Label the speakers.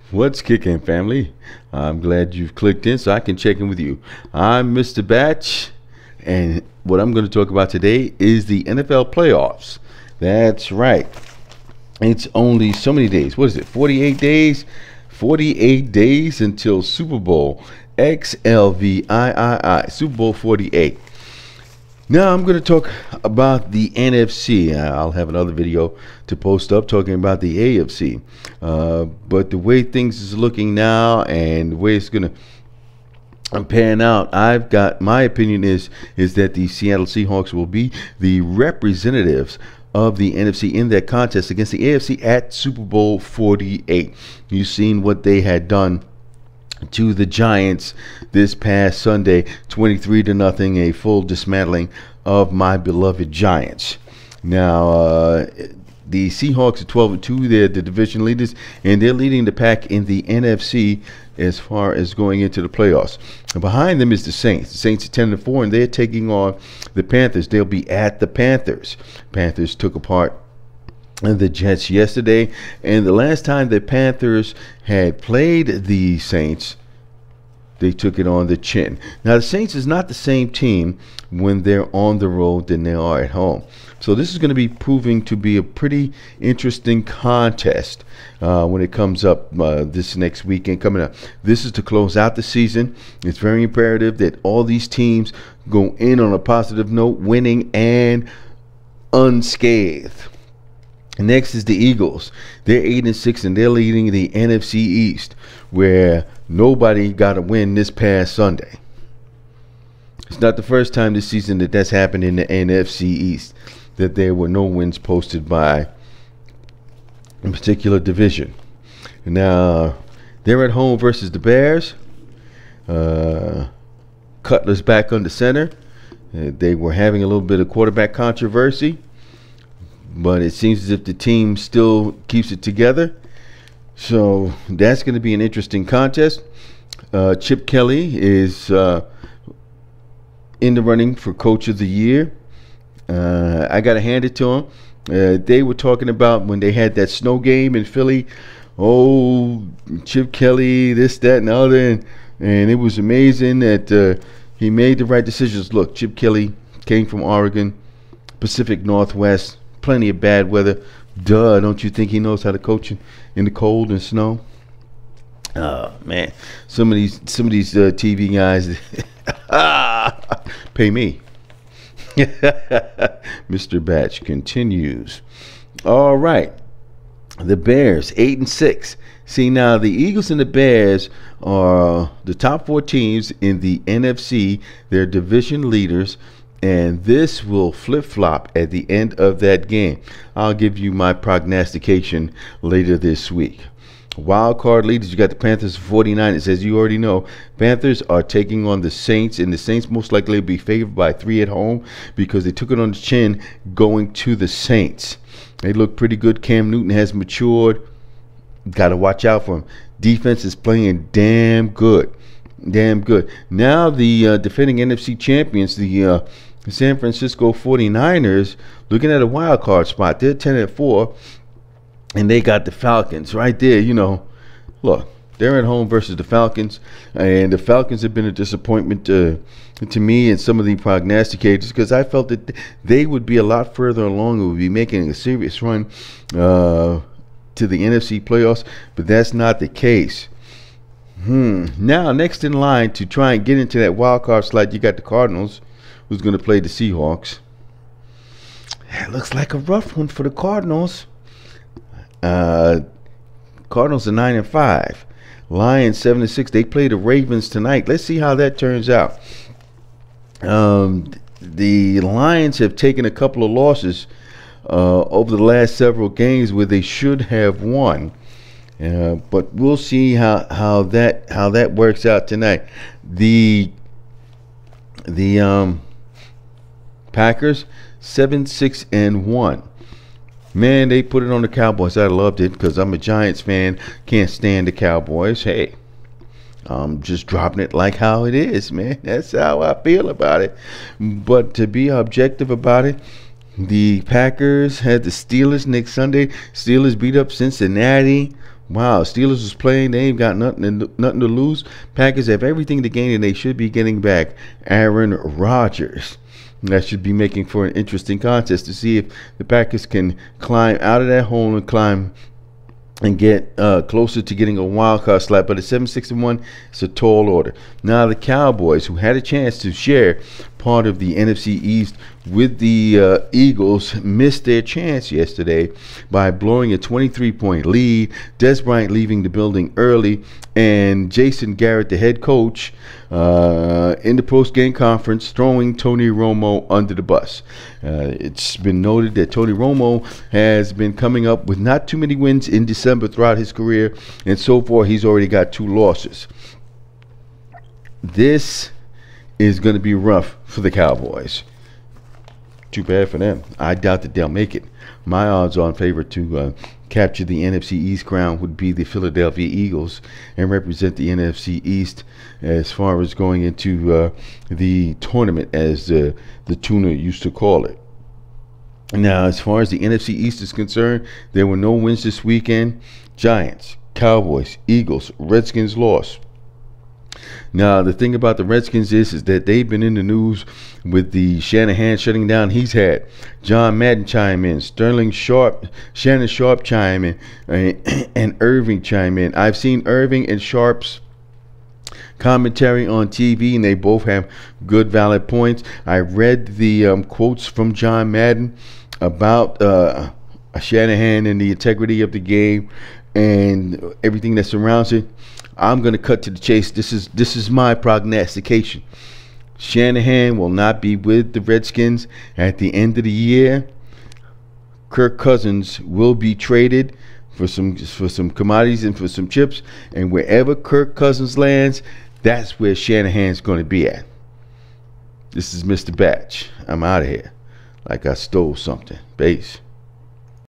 Speaker 1: What's kicking, family? I'm glad you've clicked in so I can check in with you. I'm Mr. Batch, and what I'm going to talk about today is the NFL playoffs. That's right. It's only so many days. What is it? 48 days? 48 days until Super Bowl XLVIII, Super Bowl 48. Now I'm going to talk about the NFC. I'll have another video to post up talking about the AFC. But the way things is looking now and the way it's going to pan out, I've got my opinion is that the Seattle Seahawks will be the representatives of the NFC in that contest against the AFC at Super Bowl 48. You've seen what they had done to the Giants this past Sunday, 23-0, a full dismantling of my beloved Giants. Now, the Seahawks are 12-2. They're the division leaders, and they're leading the pack in the NFC as far as going into the playoffs. And behind them is the Saints. The Saints are 10-4, and they're taking on the Panthers. They'll be at the Panthers. Panthers took apart the Jets yesterday, and the last time the Panthers had played the Saints, they took it on the chin. Now, the Saints is not the same team when they're on the road than they are at home. So this is going to be proving to be a pretty interesting contest when it comes up this next weekend coming up. This is to close out the season. It's very imperative that all these teams go in on a positive note, winning and unscathed. Next is the Eagles. They're 8-6, and they're leading the NFC East, where nobody got a win this past Sunday. It's not the first time this season that that's happened in the NFC East, that there were no wins posted by a particular division. Now, they're at home versus the Bears. Cutler's back under center. They were having a little bit of quarterback controversy, but it seems as if the team still keeps it together. So that's going to be an interesting contest. Chip Kelly is in the running for Coach of the Year. I got to hand it to him. They were talking about when they had that snow game in Philly. Oh, Chip Kelly, this, that, and the other. And it was amazing that he made the right decisions. Look, Chip Kelly came from Oregon, Pacific Northwest. Plenty of bad weather. Duh, don't you think he knows how to coach in the cold and snow? Oh man, some of these TV guys pay me. Mr. Batch continues. All right, the Bears 8-6. See, now the Eagles and the Bears are the top 4 teams in the NFC. They're division leaders. And this will flip-flop at the end of that game. I'll give you my prognostication later this week. Wild card leaders, you got the Panthers 49ers. As you already know, Panthers are taking on the Saints, and the Saints most likely will be favored by 3 at home because they took it on the chin going to the Saints. They look pretty good. Cam Newton has matured. Got to watch out for him. Defense is playing damn good. Damn good. Now the defending NFC champions, the San Francisco 49ers, looking at a wild card spot. They're 10-4, and they got the Falcons right there. You know, look, they're at home versus the Falcons, and the Falcons have been a disappointment to me and some of the prognosticators because I felt that they would be a lot further along and would be making a serious run to the NFC playoffs, but that's not the case. Now, next in line to try and get into that wild card slot, you got the Cardinals, who's going to play the Seahawks. It looks like a rough one for the Cardinals. Cardinals are 9-5. Lions 7-6. They play the Ravens tonight. Let's see how that turns out. The Lions have taken a couple of losses over the last several games where they should have won. But we'll see how that works out tonight. The Packers 7-6-1. Man, they put it on the Cowboys. I loved it because I'm a Giants fan. Can't stand the Cowboys. Hey, I'm just dropping it like how it is, man. That's how I feel about it. But to be objective about it, the Packers had the Steelers next Sunday. Steelers beat up Cincinnati. Wow, Steelers is playing. They ain't got nothing to lose. Packers have everything to gain, and they should be getting back Aaron Rodgers. That should be making for an interesting contest to see if the Packers can climb out of that hole and climb and get closer to getting a wild card slot. But at 7-6-1, it's a tall order. Now the Cowboys, who had a chance to share part of the NFC East with the Eagles, missed their chance yesterday by blowing a 23-point lead. Des Bryant leaving the building early, and Jason Garrett, the head coach, in the post-game conference, throwing Tony Romo under the bus. It's been noted that Tony Romo has been coming up with not too many wins in December throughout his career, and so far he's already got 2 losses. This is going to be rough for the Cowboys. Too bad for them. I doubt that they'll make it. My odds-on favorite to capture the NFC East crown would be the Philadelphia Eagles and represent the NFC East as far as going into the tournament, as the Tuna used to call it. Now, as far as the NFC East is concerned, there were no wins this weekend. Giants, Cowboys, Eagles, Redskins lost. Now, the thing about the Redskins is that they've been in the news with the Shanahan shutting down. He's had John Madden chime in, Shannon Sharp chime in, and Irving chime in. I've seen Irving and Sharp's commentary on TV, and they both have good, valid points. I read the quotes from John Madden about Shanahan and the integrity of the game and everything that surrounds it. I'm going to cut to the chase. This is my prognostication. Shanahan will not be with the Redskins at the end of the year. Kirk Cousins will be traded for some commodities and for some chips, and wherever Kirk Cousins lands, that's where Shanahan's going to be at. This is Mr. Batch. I'm out of here like I stole something. Peace.